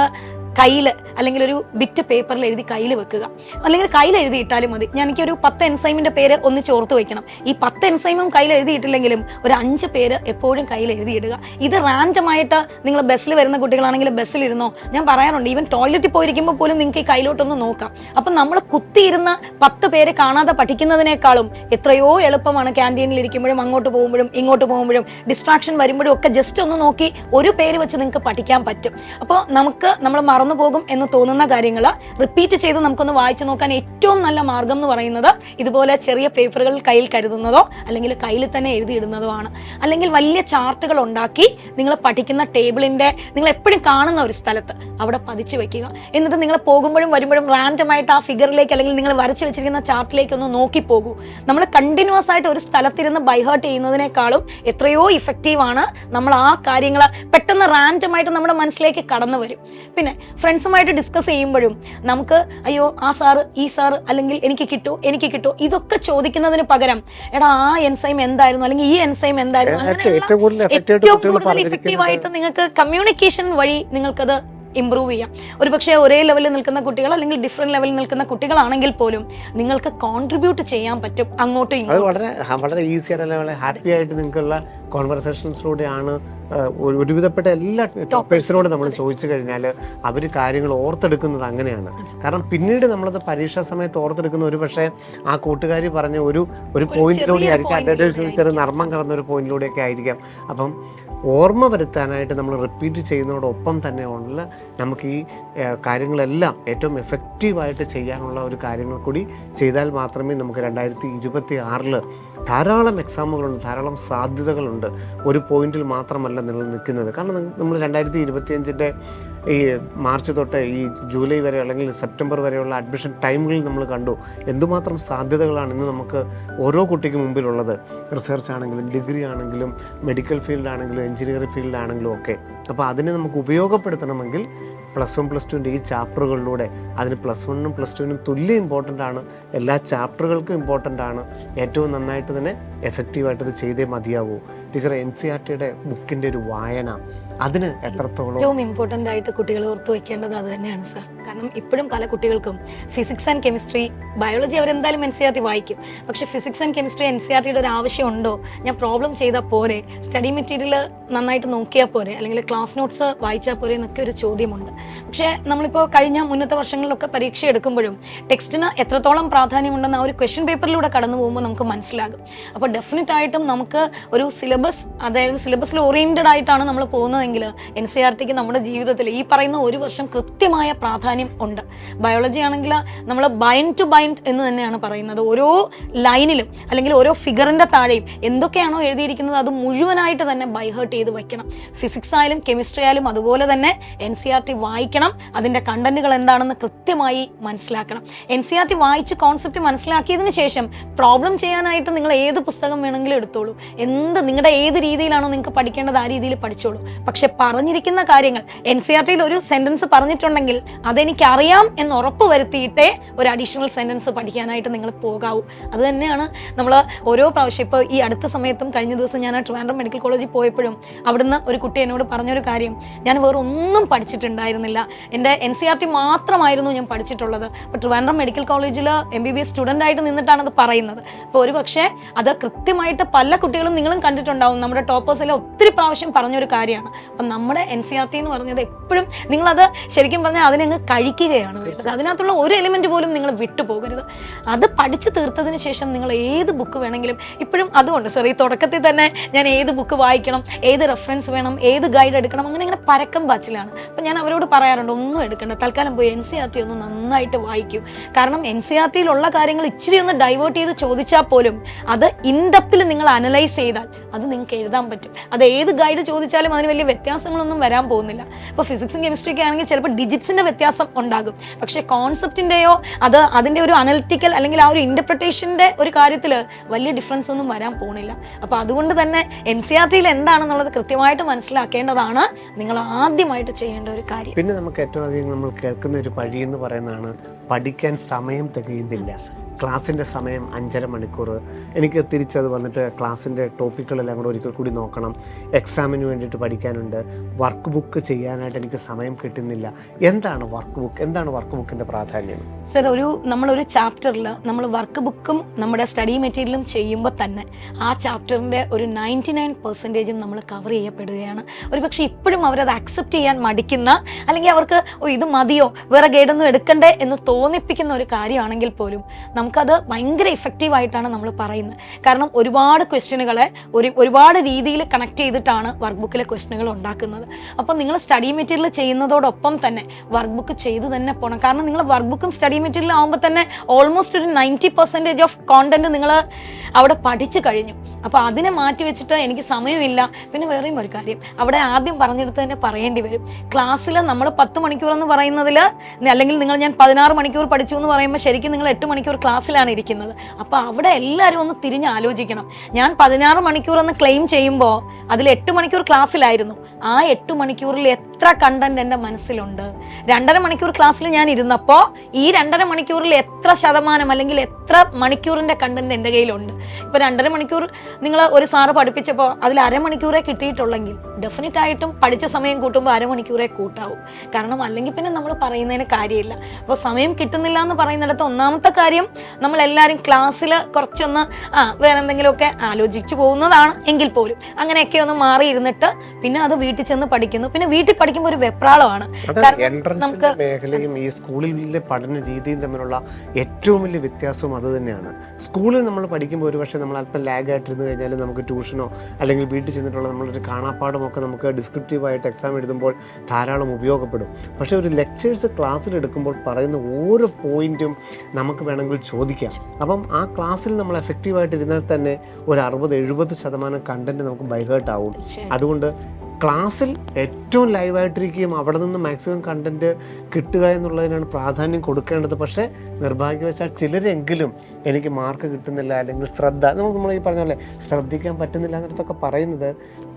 കയ്യിൽ അല്ലെങ്കിൽ ഒരു ബിറ്റ് പേപ്പറിൽ എഴുതി കയ്യിൽ വെക്കുക, അല്ലെങ്കിൽ കയ്യിൽ എഴുതിയിട്ടാലും മതി. എനിക്കൊരു 10 എൻസൈമിന്റെ പേര് ഒന്ന് ചോർത്ത് വെക്കണം. ഈ 10 എൻസൈമും കയ്യിൽ എഴുതിയിട്ടില്ലെങ്കിലും ഒരു 5 പേര് എപ്പോഴും കയ്യിൽ എഴുതിയിടുക. ഇത് റാൻഡമായിട്ട് നിങ്ങൾ ബസ്സിൽ വരുന്ന കുട്ടികളാണെങ്കിൽ ബസ്സിലിരുന്നോ, ഞാൻ പറയാറുണ്ട്, ഈവൻ ടോയ്ലറ്റിൽ പോയിരിക്കുമ്പോൾ പോലും നിങ്ങൾക്ക് ഈ കയ്യിലോട്ടൊന്ന് നോക്കാം. അപ്പം നമ്മൾ കുത്തിയിരുന്ന് 10 പേര് കാണാതെ പഠിക്കുന്നതിനേക്കാളും എത്രയോ എളുപ്പമാണ് ക്യാൻറ്റീനിൽ ഇരിക്കുമ്പോഴും അങ്ങോട്ട് പോകുമ്പോഴും ഇങ്ങോട്ട് പോകുമ്പോഴും ഡിസ്ട്രാക്ഷൻ വരുമ്പോഴും ഒക്കെ ജസ്റ്റ് ഒന്ന് നോക്കി ഒരു പേര് വെച്ച് നിങ്ങൾക്ക് പഠിക്കാൻ പറ്റും. അപ്പോൾ നമ്മൾ മറന്നു പോകും എന്ന് തോന്നുന്ന കാര്യങ്ങൾ റിപ്പീറ്റ് ചെയ്ത് നമുക്കൊന്ന് വായിച്ചു നോക്കാൻ ഏറ്റവും നല്ല മാർഗം എന്ന് പറയുന്നത് ഇതുപോലെ ചെറിയ പേപ്പറുകൾ കയ്യിൽ കരുതുന്നതോ അല്ലെങ്കിൽ കയ്യിൽ തന്നെ എഴുതിയിടുന്നതോ ആണ്. അല്ലെങ്കിൽ വലിയ ചാർട്ടുകൾ ഉണ്ടാക്കി നിങ്ങൾ പഠിക്കുന്ന ടേബിളിന്റെ നിങ്ങൾ എപ്പോഴും കാണുന്ന ഒരു സ്ഥലത്ത് അവിടെ പതിച്ചു വെക്കുക. എന്നിട്ട് നിങ്ങൾ പോകുമ്പോഴും വരുമ്പോഴും റാൻഡമായിട്ട് ആ ഫിഗറിലേക്ക് അല്ലെങ്കിൽ നിങ്ങൾ വരച്ചു വെച്ചിരിക്കുന്ന ചാർട്ടിലേക്ക് ഒന്ന് നോക്കി പോകൂ. നമ്മൾ കണ്ടിന്യൂസ് ആയിട്ട് ഒരു സ്ഥലത്തിരുന്ന് ബൈഹേർട്ട് ചെയ്യുന്നതിനേക്കാളും എത്രയോ ഇഫക്റ്റീവാണ് നമ്മൾ ആ കാര്യങ്ങൾ പെട്ടെന്ന് റാൻഡമായിട്ട് നമ്മുടെ മനസ്സിലേക്ക് കടന്നു വരും. പിന്നെ ഫ്രണ്ട്സുമായിട്ട് ഡിസ്കസ് ചെയ്യുമ്പോഴും നമുക്ക് അയ്യോ ആ സാറ് ഈ സാറ് അല്ലെങ്കിൽ എനിക്ക് കിട്ടുമോ ഇതൊക്കെ ചോദിക്കുന്നതിന് പകരം എടാ ആ എൻസൈം എന്തായിരുന്നു അല്ലെങ്കിൽ ഈ എൻസൈം എന്തായിരുന്നു, ഏറ്റവും കൂടുതൽ ഇഫക്റ്റീവായിട്ട് നിങ്ങൾക്ക് കമ്മ്യൂണിക്കേഷൻ വഴി നിങ്ങൾക്കത് ഇംപ്രൂവ് ചെയ്യാം. ഒരുപക്ഷെ ഒരേ ലെവലിൽ നിൽക്കുന്ന കുട്ടികൾ അല്ലെങ്കിൽ ഡിഫറെന്റ് ലെവലിൽ നിൽക്കുന്ന കുട്ടികളാണെങ്കിൽ പോലും നിങ്ങൾക്ക് കോൺട്രിബ്യൂട്ട് ചെയ്യാൻ പറ്റും അങ്ങോട്ടും ഇങ്ങോട്ടും. വളരെ ഈസി ആയിട്ട് വളരെ ഹാപ്പി ആയിട്ട് നിങ്ങൾക്കുള്ള കോൺവെർസേഷൻസിലൂടെയാണ് ഒരുവിധപ്പെട്ട എല്ലാ ടോപ്പേഴ്സിനോട് നമ്മൾ ചോദിച്ചു കഴിഞ്ഞാൽ അവർ കാര്യങ്ങൾ ഓർത്തെടുക്കുന്നത് അങ്ങനെയാണ്. കാരണം പിന്നീട് നമ്മളത് പരീക്ഷാ സമയത്ത് ഓർത്തെടുക്കുന്ന ഒരു പക്ഷേ ആ കൂട്ടുകാരി പറഞ്ഞ ഒരു പോയിന്റിലൂടെ ആയിരിക്കും, അതിൻ്റെ ചെറിയ നർമ്മം കടന്ന ഒരു പോയിന്റിലൂടെയൊക്കെ ആയിരിക്കാം. അപ്പം ഓർമ്മ വരുത്താനായിട്ട് നമ്മൾ റിപ്പീറ്റ് ചെയ്യുന്നതോടൊപ്പം തന്നെ ഉള്ള നമുക്ക് ഈ കാര്യങ്ങളെല്ലാം ഏറ്റവും എഫക്റ്റീവായിട്ട് ചെയ്യാനുള്ള ഒരു കാര്യങ്ങൾ കൂടി ചെയ്താൽ മാത്രമേ നമുക്ക് 2026 ധാരാളം എക്സാമുകളുണ്ട്, ധാരാളം സാധ്യതകളുണ്ട്. ഒരു പോയിന്റിൽ മാത്രമല്ല നിങ്ങൾ നിൽക്കുന്നത്. കാരണം നമ്മൾ 2025 ഈ മാർച്ച് തൊട്ട് ഈ ജൂലൈ വരെ അല്ലെങ്കിൽ സെപ്റ്റംബർ വരെയുള്ള അഡ്മിഷൻ ടൈമുകളിൽ നമ്മൾ കണ്ടു എന്തുമാത്രം സാധ്യതകളാണ് ഇന്ന് നമുക്ക് ഓരോ കുട്ടിക്ക് മുമ്പിലുള്ളത്. റിസർച്ച് ആണെങ്കിലും ഡിഗ്രി ആണെങ്കിലും മെഡിക്കൽ ഫീൽഡാണെങ്കിലും എഞ്ചിനീയറിംഗ് ഫീൽഡാണെങ്കിലും ഒക്കെ. അപ്പോൾ അതിനെ നമുക്ക് ഉപയോഗപ്പെടുത്തണമെങ്കിൽ +1 +2 ഈ ചാപ്റ്ററുകളിലൂടെ അതിന് +1 +2 തുല്യ ഇമ്പോർട്ടൻ്റ് ആണ്. എല്ലാ ചാപ്റ്ററുകൾക്കും ഇമ്പോർട്ടൻ്റ് ആണ്. ഏറ്റവും നന്നായിട്ട് തന്നെ എഫക്റ്റീവായിട്ട് ഇത് ചെയ്തേ മതിയാവൂ. ടീച്ചർ NCERT ബുക്കിൻ്റെ ഒരു വായന അതിന് എത്രത്തോളം ഏറ്റവും ഇമ്പോർട്ടൻ്റ് ആയിട്ട് കുട്ടികൾ ഓർത്ത് വെക്കേണ്ടത് അത് തന്നെയാണ് സാർ. കാരണം ഇപ്പോഴും പല കുട്ടികൾക്കും ഫിസിക്സ് ആൻഡ് കെമിസ്ട്രി, ബയോളജി അവരെന്തായാലും NCERT വായിക്കും. പക്ഷെ ഫിസിക്സ് ആൻഡ് കെമിസ്ട്രി NCERTയുടെ ഒരു ആവശ്യമുണ്ടോ? ഞാൻ പ്രോബ്ലം ചെയ്താൽ പോരെ, സ്റ്റഡി മെറ്റീരിയൽ നന്നായിട്ട് നോക്കിയാൽ പോരെ, അല്ലെങ്കിൽ ക്ലാസ് നോട്ട്സ് വായിച്ചാൽ പോരെ എന്നൊക്കെ ഒരു ചോദ്യമുണ്ട്. പക്ഷേ നമ്മളിപ്പോൾ മുന്നത്തെ വർഷങ്ങളിലൊക്കെ പരീക്ഷ എടുക്കുമ്പോഴും ടെക്സ്റ്റിന് എത്രത്തോളം പ്രാധാന്യമുണ്ടെന്ന് ആ ഒരു ക്വസ്റ്റ്യൻ പേപ്പറിലൂടെ കടന്നു പോകുമ്പോൾ നമുക്ക് മനസ്സിലാകും. അപ്പോൾ ഡെഫിനറ്റ് ആയിട്ടും നമുക്ക് ഒരു സിലബസ്, അതായത് സിലബസിൽ ഓറിയൻറ്റഡ് ആയിട്ടാണ് നമ്മൾ പോകുന്നതെങ്കിൽ NCERTക്ക് നമ്മുടെ ജീവിതത്തിൽ ഈ പറയുന്ന ഒരു വർഷം കൃത്യമായ പ്രാധാന്യം ഉണ്ട്. ബയോളജി ആണെങ്കിൽ നമ്മൾ ബൈൻഡ് ടു ബൈൻഡ് എന്ന് തന്നെയാണ് പറയുന്നത്. ഓരോ ലൈനിലും അല്ലെങ്കിൽ ഓരോ ഫിഗറിൻ്റെ താഴെയും എന്തൊക്കെയാണോ എഴുതിയിരിക്കുന്നത് അത് മുഴുവനായിട്ട് തന്നെ ബൈഹേർട്ട് ചെയ്ത് വയ്ക്കണം. ഫിസിക്സ് ആയാലും കെമിസ്ട്രി ആയാലും അതുപോലെ തന്നെ NCERT വായിക്കണം. അതിൻ്റെ കണ്ടന്റുകൾ എന്താണെന്ന് കൃത്യമായി മനസ്സിലാക്കണം. NCERT വായിച്ച് കോൺസെപ്റ്റ് മനസ്സിലാക്കിയതിന് ശേഷം പ്രോബ്ലം ചെയ്യാനായിട്ട് നിങ്ങൾ ഏത് പുസ്തകം വേണമെങ്കിലും എടുത്തോളൂ. നിങ്ങളുടെ ഏത് രീതിയിലാണോ നിങ്ങൾക്ക് പഠിക്കേണ്ടത് ആ രീതിയിൽ പഠിച്ചോളൂ. പക്ഷെ പറഞ്ഞിരിക്കുന്ന കാര്യങ്ങൾ NCERTയിൽ ഒരു സെന്റൻസ് പറഞ്ഞിട്ടുണ്ടെങ്കിൽ അതെനിക്കറിയാം എന്ന് ഉറപ്പ് വരുത്തിയിട്ടേ ഒരു അഡീഷണൽ സെന്റൻസ് പഠിക്കാനായിട്ട് നിങ്ങൾ പോകാവൂ. അത് തന്നെയാണ് നമ്മൾ ഓരോ പ്രാവശ്യം ഇപ്പോൾ ഈ അടുത്ത സമയത്തും കഴിഞ്ഞ ദിവസം ഞാൻ ട്രിവാൻഡ്രം മെഡിക്കൽ കോളേജിൽ പോയപ്പോഴും അവിടുന്ന് ഒരു കുട്ടി എന്നോട് പറഞ്ഞൊരു കാര്യം, ഞാൻ വേറെ ഒന്നും പഠിച്ചിട്ടുണ്ടായിരുന്നില്ല, എൻ്റെ NCERT മാത്രമായിരുന്നു ഞാൻ പഠിച്ചിട്ടുള്ളത്. അപ്പോൾ ട്രിവാൻഡ്രം മെഡിക്കൽ കോളേജിൽ MBBS സ്റ്റുഡൻ്റ് ആയിട്ട് നിന്നിട്ടാണ് അത് പറയുന്നത്. അപ്പോൾ ഒരു പക്ഷേ അത് കൃത്യമായിട്ട് പല കുട്ടികളും നിങ്ങളും കണ്ടിട്ടുണ്ടാവും. നമ്മുടെ ടോപ്പേഴ്സിലെ ഒത്തിരി പ്രാവശ്യം പറഞ്ഞൊരു കാര്യമാണ്. അപ്പം നമ്മുടെ NCERT എന്ന് പറഞ്ഞത് എപ്പോഴും നിങ്ങളത് ശരിക്കും പറഞ്ഞാൽ അതിനങ്ങ് കഴിക്കുകയാണ് വേണ്ടത്. അതിനകത്തുള്ള ഒരു എലിമെന്റ് പോലും നിങ്ങൾ വിട്ടുപോകരുത്. അത് പഠിച്ചു തീർത്തതിന് ശേഷം നിങ്ങൾ ഏത് ബുക്ക് വേണമെങ്കിലും, ഇപ്പോഴും അതുകൊണ്ട് സാർ ഈ തുടക്കത്തിൽ തന്നെ ഞാൻ ഏത് ബുക്ക് വായിക്കണം, ഏത് റെഫറൻസ് വേണം, ഏത് ഗൈഡ് എടുക്കണം, അങ്ങനെ പരക്കം പാച്ചിലാണ്. അപ്പം ഞാൻ അവരോട് പറയാറുണ്ട്, ഒന്നും എടുക്കണ്ട, തൽക്കാലം പോയി NCERT ഒന്ന് നന്നായിട്ട് വായിക്കൂ. കാരണം NCERTയിലുള്ള കാര്യങ്ങൾ ഇച്ചിരി ഒന്ന് ഡൈവേർട്ട് ചെയ്ത് ചോദിച്ചാൽ പോലും അത് ഇൻഡെപ്തിൽ നിങ്ങൾ അനലൈസ് ചെയ്താൽ അത് നിങ്ങൾക്ക് എഴുതാൻ പറ്റും. അത് ഏത് ഗൈഡ് ചോദിച്ചാലും അതിന് വലിയ വ്യത്യാസങ്ങളൊന്നും വരാൻ പോകുന്നില്ല. ഇപ്പോൾ ഫിസിക്സും കെമിസ്ട്രിയൊക്കെ ആണെങ്കിൽ ചിലപ്പോൾ ഡിജിറ്റ്സിൻ്റെ വ്യത്യാസം ഉണ്ടാകും. പക്ഷേ കോൺസെപ്റ്റിൻ്റെയോ അതിൻ്റെ ഒരു അനലിറ്റിക്കൽ അല്ലെങ്കിൽ ആ ഒരു ഇൻ്റർപ്രിട്ടേഷൻ്റെ ഒരു കാര്യത്തിൽ വലിയ ഡിഫറൻസ് ഒന്നും വരാൻ പോകുന്നില്ല. അപ്പോൾ അതുകൊണ്ട് തന്നെ NCERTയിൽ എന്താണെന്നുള്ളത് കൃത്യമായിട്ട് മനസ്സിലാക്കേണ്ടതാണ് നിങ്ങൾ ആദ്യമായിട്ട് ചെയ്യേണ്ട ഒരു കാര്യം. പിന്നെ നമുക്ക് ഏറ്റവും അധികം നമ്മൾ കേൾക്കുന്ന ഒരു പഴി എന്ന് പറയുന്നതാണ് പഠിക്കാൻ സമയം തികയുന്നില്ല. ക്ലാസ്സിൻ്റെ സമയം 5.5 മണിക്കൂർ, എനിക്ക് തിരിച്ചത് വന്നിട്ട് ക്ലാസ്സിൻ്റെ ടോപ്പിക്കുകളെല്ലാം കൂടെ ഒരിക്കൽ കൂടി നോക്കണം, എക്സാമിന് വേണ്ടിയിട്ട് പഠിക്കാനുണ്ട്, വർക്ക് ബുക്ക് ചെയ്യാനായിട്ട് എനിക്ക് സമയം കിട്ടുന്നില്ല. എന്താണ് വർക്ക് ബുക്ക്? എന്താണ് വർക്ക് ബുക്കിൻ്റെ പ്രാധാന്യം? സർ, നമ്മളൊരു ചാപ്റ്ററിൽ നമ്മൾ വർക്ക് ബുക്കും നമ്മുടെ സ്റ്റഡി മെറ്റീരിയലും ചെയ്യുമ്പോൾ തന്നെ ആ ചാപ്റ്ററിൻ്റെ ഒരു 99% നമ്മൾ കവർ ചെയ്യപ്പെടുകയാണ്. ഒരു പക്ഷേ ഇപ്പോഴും അവരത് അക്സെപ്റ്റ് ചെയ്യാൻ മടിക്കുന്ന, അല്ലെങ്കിൽ അവർക്ക് ഇത് മതിയോ വേറെ ഗൈഡൊന്നും എടുക്കണ്ടേ എന്ന് തോന്നിപ്പിക്കുന്ന ഒരു കാര്യമാണെങ്കിൽ പോലും നമുക്കത് ഭയങ്കര ഇഫക്റ്റീവായിട്ടാണ് നമ്മൾ പറയുന്നത്. കാരണം ഒരുപാട് ക്വസ്റ്റ്യനുകളെ ഒരുപാട് രീതിയിൽ കണക്ട് ചെയ്തിട്ടാണ് വർക്ക് ബുക്കിലെ ക്വസ്റ്റ്യനുകൾ ഉണ്ടാക്കുന്നത്. അപ്പോൾ നിങ്ങൾ സ്റ്റഡി മെറ്റീരിയൽ ചെയ്യുന്നതോടൊപ്പം തന്നെ വർക്ക് ബുക്ക് ചെയ്ത് തന്നെ പോകണം. കാരണം നിങ്ങൾ വർക്ക് ബുക്കും സ്റ്റഡി മെറ്റീരിയലും ആകുമ്പോൾ തന്നെ ഓൾമോസ്റ്റ് ഒരു 90% ഓഫ് കോണ്ടന്റ് നിങ്ങൾ അവിടെ പഠിച്ചു കഴിഞ്ഞു. അപ്പോൾ അതിനെ മാറ്റി വെച്ചിട്ട് എനിക്ക് സമയമില്ല. പിന്നെ വേറെയും ഒരു കാര്യം, അവിടെ ആദ്യം പറഞ്ഞെടുത്ത് തന്നെ പറയേണ്ടി വരും. ക്ലാസ്സിൽ നമ്മൾ 10 മണിക്കൂർ എന്ന് പറയുന്നതിൽ, അല്ലെങ്കിൽ ഞാൻ 16 മണിക്കൂർ പഠിച്ചു എന്ന് പറയുമ്പോൾ ശരിക്കും നിങ്ങൾ 8 മണിക്കൂർ ക്ലാസ്സിലാണ് ഇരിക്കുന്നത്. അപ്പോൾ അവിടെ എല്ലാവരും ഒന്ന് തിരിഞ്ഞ് ആലോചിക്കണം. ഞാൻ 16 മണിക്കൂർ എന്ന് ക്ലെയിം ചെയ്യുമ്പോൾ അതിൽ 8 മണിക്കൂർ ക്ലാസ്സിലായിരുന്നു. ആ 8 മണിക്കൂറിൽ എത്ര കണ്ടന്റ് എൻ്റെ മനസ്സിലുണ്ട്? 2.5 മണിക്കൂർ ക്ലാസ്സിൽ ഞാൻ ഇരുന്നപ്പോൾ ഈ 2.5 മണിക്കൂറിൽ എത്ര ശതമാനം അല്ലെങ്കിൽ എത്ര മണിക്കൂറിൻ്റെ കണ്ടന്റ് എൻ്റെ കയ്യിലുണ്ട്? ഇപ്പോൾ 2.5 മണിക്കൂർ നിങ്ങൾ ഒരു സാറ് പഠിപ്പിച്ചപ്പോൾ അതിൽ അരമണിക്കൂറേ കിട്ടിയിട്ടുള്ളെങ്കിൽ ഡെഫിനറ്റ് ആയിട്ടും പഠിച്ച സമയം കൂട്ടുമ്പോൾ അരമണിക്കൂറേ കൂട്ടാവും. കാരണം അല്ലെങ്കിൽ പിന്നെ നമ്മൾ പറയുന്നതിന് കാര്യമില്ല. അപ്പോൾ സമയം കിട്ടുന്നില്ല എന്ന് പറയുന്നിടത്ത് ഒന്നാമത്തെ കാര്യം, നമ്മളെല്ലാവരും ക്ലാസ്സിൽ കുറച്ചൊന്ന് വേറെ എന്തെങ്കിലുമൊക്കെ ആലോചിച്ച് പോകുന്നതാണ് എങ്കിൽ പോലും അങ്ങനെയൊക്കെ ഒന്ന് മാറിയിരുന്നിട്ട് പിന്നെ അത് വീട്ടിൽ ചെന്ന് പഠിക്കുന്നു. പിന്നെ വീട്ടിൽ പഠിക്കുമ്പോൾ ഒരു വെപ്രാളമാണ്. നമുക്ക് മേഖലയും ഈ സ്കൂളിലെ പഠന രീതിയും തമ്മിലുള്ള ഏറ്റവും വലിയ വ്യത്യാസവും അത് തന്നെയാണ്. സ്കൂളിൽ നമ്മൾ പഠിക്കുമ്പോൾ ഒരുപക്ഷെ നമ്മൾ അല്പം ലാഗായിട്ടിരുന്ന് കഴിഞ്ഞാൽ നമുക്ക് ട്യൂഷനോ അല്ലെങ്കിൽ വീട്ടിൽ ചെന്നിട്ടുള്ള നമ്മളൊരു കാണാപ്പാടുമൊക്കെ നമുക്ക് ഡിസ്ക്രിപ്റ്റീവായിട്ട് എക്സാം എഴുതുമ്പോൾ ധാരാളം ഉപയോഗപ്പെടും. പക്ഷേ ഒരു ലെക്ചേഴ്സ് ക്ലാസ്സിലെടുക്കുമ്പോൾ പറയുന്ന ഓരോ പോയിന്റും നമുക്ക് വേണമെങ്കിൽ ചോദിക്കാം. അപ്പം ആ ക്ലാസ്സിൽ നമ്മൾ എഫക്റ്റീവായിട്ട് ഇരുന്നാൽ തന്നെ ഒരു 60-70% കണ്ടന്റ് നമുക്ക് ബൈഹേർട്ട് ആവും. അതുകൊണ്ട് ക്ലാസ്സിൽ ഏറ്റവും ലൈവായിട്ടിരിക്കുകയും അവിടെ നിന്ന് മാക്സിമം കണ്ടന്റ് കിട്ടുക എന്നുള്ളതിനാണ് പ്രാധാന്യം കൊടുക്കേണ്ടത്. പക്ഷേ നിർഭാഗ്യവശാൽ ചിലരെങ്കിലും എനിക്ക് മാർക്ക് കിട്ടുന്നില്ല, അല്ലെങ്കിൽ നമ്മൾ ഈ പറഞ്ഞ പോലെ ശ്രദ്ധിക്കാൻ പറ്റുന്നില്ല എന്നിടത്തൊക്കെ പറയുന്നത്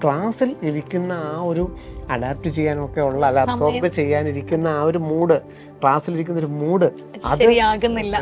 ക്ലാസ്സിൽ ഇരിക്കുന്ന ആ ഒരു അഡാപ്റ്റ് ചെയ്യാനൊക്കെ ഉള്ള, അല്ല അബ്സോർബ് ചെയ്യാനിരിക്കുന്ന ആ ഒരു മൂഡ്, ക്ലാസ്സിലിരിക്കുന്ന ഒരു മൂഡ് ശരിയാകുന്നില്ല.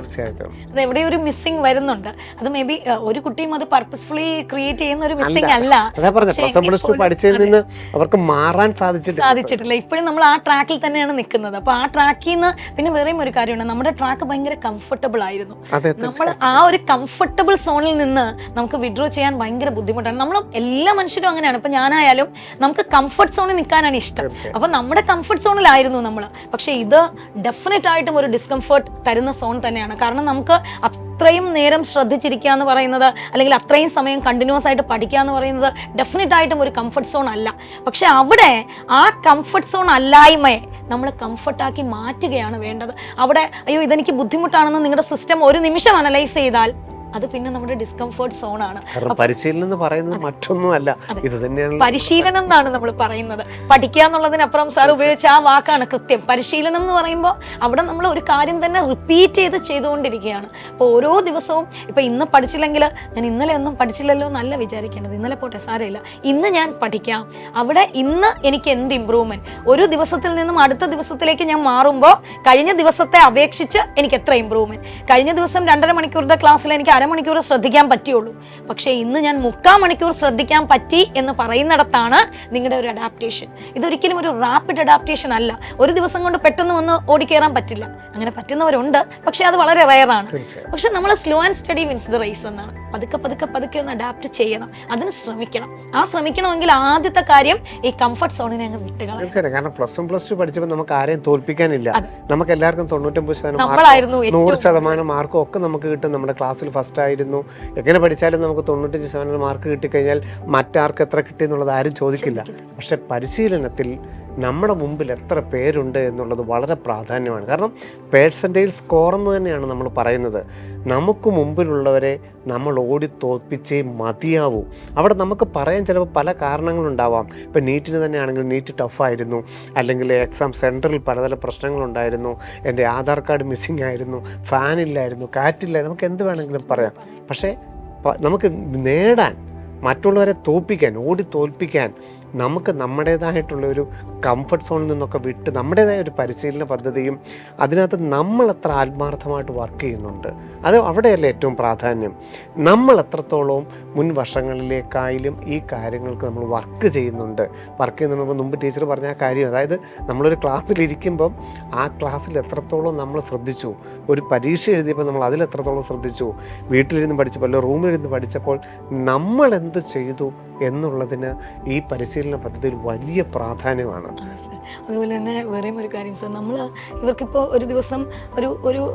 അത് എവിടെ ഒരു മിസ്സിംഗ് വരുന്നുണ്ട്. അത് മേ ബി ഒരു കുട്ടിയും അത് പർപ്പസ്ഫുള്ളി ക്രിയേറ്റ് ചെയ്യുന്ന ഒരു മിസ്സിംഗ് അല്ല. അതാ പറഞ്ഞത്, പഠിച്ചതിൽ നിന്ന് അവർക്ക് മാറാൻ സാധിച്ചിട്ടില്ല. ഇപ്പോഴും നമ്മൾ ആ ട്രാക്കിൽ തന്നെയാണ് നിൽക്കുന്നത്. അപ്പൊ ആ ട്രാക്കിൽ നിന്ന് പിന്നെ വേറെയും ഒരു കാര്യമാണ്, നമ്മുടെ ട്രാക്ക് ഭയങ്കര കംഫർട്ടബിൾ ആയിരുന്നു. നമ്മൾ ആ ഒരു കംഫർട്ടബിൾ സോണിൽ നിന്ന് നമുക്ക് വിഡ്രോ ചെയ്യാൻ ഭയങ്കര ബുദ്ധിമുട്ടാണ്. നമ്മൾ എല്ലാ മനുഷ്യരും അങ്ങനെയാണ്. ഇപ്പൊ ഞാനായാലും നമുക്ക് കംഫർട്ട് സോണിൽ നിൽക്കാനാണ് ഇഷ്ടം. അപ്പൊ നമ്മുടെ കംഫർട്ട് സോണിലായിരുന്നു നമ്മൾ. പക്ഷെ ഇത് ഡെഫിനറ്റ് ആയിട്ടും ഒരു ഡിസ്കംഫർട്ട് തരുന്ന സോൺ തന്നെയാണ്. കാരണം നമുക്ക് അത്രയും നേരം ശ്രദ്ധിച്ചിരിക്കുക എന്ന് പറയുന്നത്, അല്ലെങ്കിൽ അത്രയും സമയം കണ്ടിന്യൂസ് ആയിട്ട് പഠിക്കുക എന്ന് പറയുന്നത് ഡെഫിനറ്റ് ആയിട്ടും ഒരു കംഫർട്ട് സോൺ അല്ല. പക്ഷെ അവിടെ ആ കംഫർട്ട് സോൺ അല്ലായ്മയെ നമ്മൾ കംഫർട്ടാക്കി മാറ്റുകയാണ് വേണ്ടത്. അവിടെ അയ്യോ ഇതെനിക്ക് ബുദ്ധിമുട്ടാണെന്ന് നിങ്ങളുടെ സിസ്റ്റം ഒരു നിമിഷം അനലൈസ് ചെയ്താൽ അത് പിന്നെ നമ്മുടെ ഡിസ്കംഫർട്ട് സോൺ ആണ്. പരിശീലനം എന്ന് പറയുന്നത് മറ്റൊന്നുമല്ല, ഇത് തന്നെയാണ് പരിശീലനം എന്നാണ് നമ്മൾ പറയുന്നത്. പഠിക്കുക എന്നുള്ളതിനപ്പുറം സാർ ഉപയോഗിച്ച ആ വാക്കാണ് കൃത്യം. പരിശീലനം എന്ന് പറയുമ്പോൾ അവിടെ നമ്മൾ ഒരു കാര്യം തന്നെ റിപ്പീറ്റ് ചെയ്തുകൊണ്ടിരിക്കുകയാണ്. അപ്പോൾ ഓരോ ദിവസവും ഇപ്പം ഇന്ന് പഠിച്ചില്ലെങ്കിൽ ഞാൻ ഇന്നലെ ഒന്നും പഠിച്ചില്ലല്ലോ എന്നല്ല വിചാരിക്കേണ്ടത്. ഇന്നലെ പോട്ടെ, സാരമില്ല, ഇന്ന് ഞാൻ പഠിക്കാം. അവിടെ ഇന്ന് എനിക്ക് എന്ത് ഇമ്പ്രൂവ്മെന്റ്, ഒരു ദിവസത്തിൽ നിന്നും അടുത്ത ദിവസത്തിലേക്ക് ഞാൻ മാറുമ്പോൾ കഴിഞ്ഞ ദിവസത്തെ അപേക്ഷിച്ച് എനിക്ക് എത്ര ഇമ്പ്രൂവ്മെന്റ്. കഴിഞ്ഞ ദിവസം 2.5 മണിക്കൂറിന്റെ ക്ലാസ്സിൽ എനിക്ക് അരമണിക്കൂർ ശ്രദ്ധിക്കാൻ പറ്റുള്ളൂ. പക്ഷേ ഇന്ന് ഞാൻ 3/4 മണിക്കൂർ ശ്രദ്ധിക്കാൻ പറ്റി എന്ന് പറയുന്നിടത്താണ് നിങ്ങളുടെ ഒരു അഡാപ്റ്റേഷൻ. ഇതൊരിക്കലും ഒരു റാപ്പിഡ് അഡാപ്റ്റേഷൻ അല്ല. ഒരു ദിവസം കൊണ്ട് പെട്ടെന്ന് ഒന്ന് ഓടിക്കയറാൻ പറ്റില്ല. അങ്ങനെ പറ്റുന്നവരുണ്ട്, പക്ഷെ അത് വളരെ റയറാണ്. പക്ഷെ നമ്മൾ slow and steady wins the race എന്നാണ്. പതുക്കെ ഒന്ന് അഡാപ്റ്റ് ചെയ്യണം, അതിന് ശ്രമിക്കണം. ആ ശ്രമിക്കണമെങ്കിൽ ആദ്യത്തെ കാര്യം ഈ കംഫർട്ട് സോണിനെ അങ്ങ് വിട്ടുകളാം. കാരണം +1+2 പഠിച്ചപ്പോൾ നമുക്ക് ആരെയും തോൽപ്പിക്കാനില്ല. നമുക്ക് എല്ലാവർക്കും 99% 100% മാർക്കും ഒക്കെ നമുക്ക് കിട്ടും. നമ്മുടെ ക്ലാസ്സിൽ ഫസ്റ്റ് ആയിരുന്നു. എങ്ങനെ പഠിച്ചാലും നമുക്ക് 95% മാർക്ക് കിട്ടിക്കഴിഞ്ഞാൽ മറ്റാർക്ക് എത്ര കിട്ടി എന്നുള്ളത് ആരും ചോദിക്കില്ല. പക്ഷെ പരിശീലനത്തിൽ നമ്മുടെ മുമ്പിൽ എത്ര പേരുണ്ട് എന്നുള്ളത് വളരെ പ്രാധാന്യമാണ്. കാരണം പേഴ്സൻറ്റേജ് സ്കോർ എന്ന് തന്നെയാണ് നമ്മൾ പറയുന്നത്. നമുക്ക് മുമ്പിലുള്ളവരെ നമ്മൾ ഓടി തോൽപ്പിച്ചേ മതിയാവൂ. അവിടെ നമുക്ക് പറയാൻ ചിലപ്പോൾ പല കാരണങ്ങളുണ്ടാവാം. ഇപ്പം നീറ്റിന് തന്നെയാണെങ്കിൽ നീറ്റ് ടഫായിരുന്നു, അല്ലെങ്കിൽ എക്സാം സെൻറ്ററിൽ പലതരം പ്രശ്നങ്ങളുണ്ടായിരുന്നു, എൻ്റെ ആധാർ കാർഡ് മിസ്സിംഗ് ആയിരുന്നു, ഫാനില്ലായിരുന്നു, കാറ്റില്ലായിരുന്നു, നമുക്ക് എന്ത് വേണമെങ്കിലും പറയാം. പക്ഷേ നമുക്ക് നേടാൻ, മറ്റുള്ളവരെ തോൽപ്പിക്കാൻ, ഓടി തോൽപ്പിക്കാൻ നമുക്ക് നമ്മുടേതായിട്ടുള്ളൊരു കംഫർട്ട് സോണിൽ നിന്നൊക്കെ വിട്ട് നമ്മുടേതായ ഒരു പരിശീലന പദ്ധതിയും അതിനകത്ത് നമ്മൾ എത്ര ആത്മാർത്ഥമായിട്ട് വർക്ക് ചെയ്യുന്നുണ്ട്, അത് അവിടെയല്ലേ ഏറ്റവും പ്രാധാന്യം. നമ്മൾ എത്രത്തോളം മുൻ വർഷങ്ങളിലേക്കായാലും ഈ കാര്യങ്ങൾക്ക് നമ്മൾ വർക്ക് ചെയ്യുന്നുണ്ട്. വർക്ക് ചെയ്യുന്നതിന് മുമ്പ് ടീച്ചർ പറഞ്ഞ ആ കാര്യം, അതായത് നമ്മളൊരു ക്ലാസ്സിലിരിക്കുമ്പം ആ ക്ലാസ്സിൽ എത്രത്തോളം നമ്മൾ ശ്രദ്ധിച്ചു, ഒരു പരീക്ഷ എഴുതിയപ്പോൾ നമ്മൾ അതിൽ എത്രത്തോളം ശ്രദ്ധിച്ചു, വീട്ടിലിരുന്ന് പഠിച്ചപ്പോൾ അല്ലെങ്കിൽ റൂമിലിരുന്ന് പഠിച്ചപ്പോൾ നമ്മൾ എന്ത് ചെയ്തു എന്നുള്ളതിന് ഈ പരിശീലന പദ്ധതിയിൽ വലിയ പ്രാധാന്യമാണ്. അതുപോലെ തന്നെ വേറെയും ഒരു കാര്യം സർ, നമ്മൾ ഇവർക്കിപ്പോൾ ഒരു ദിവസം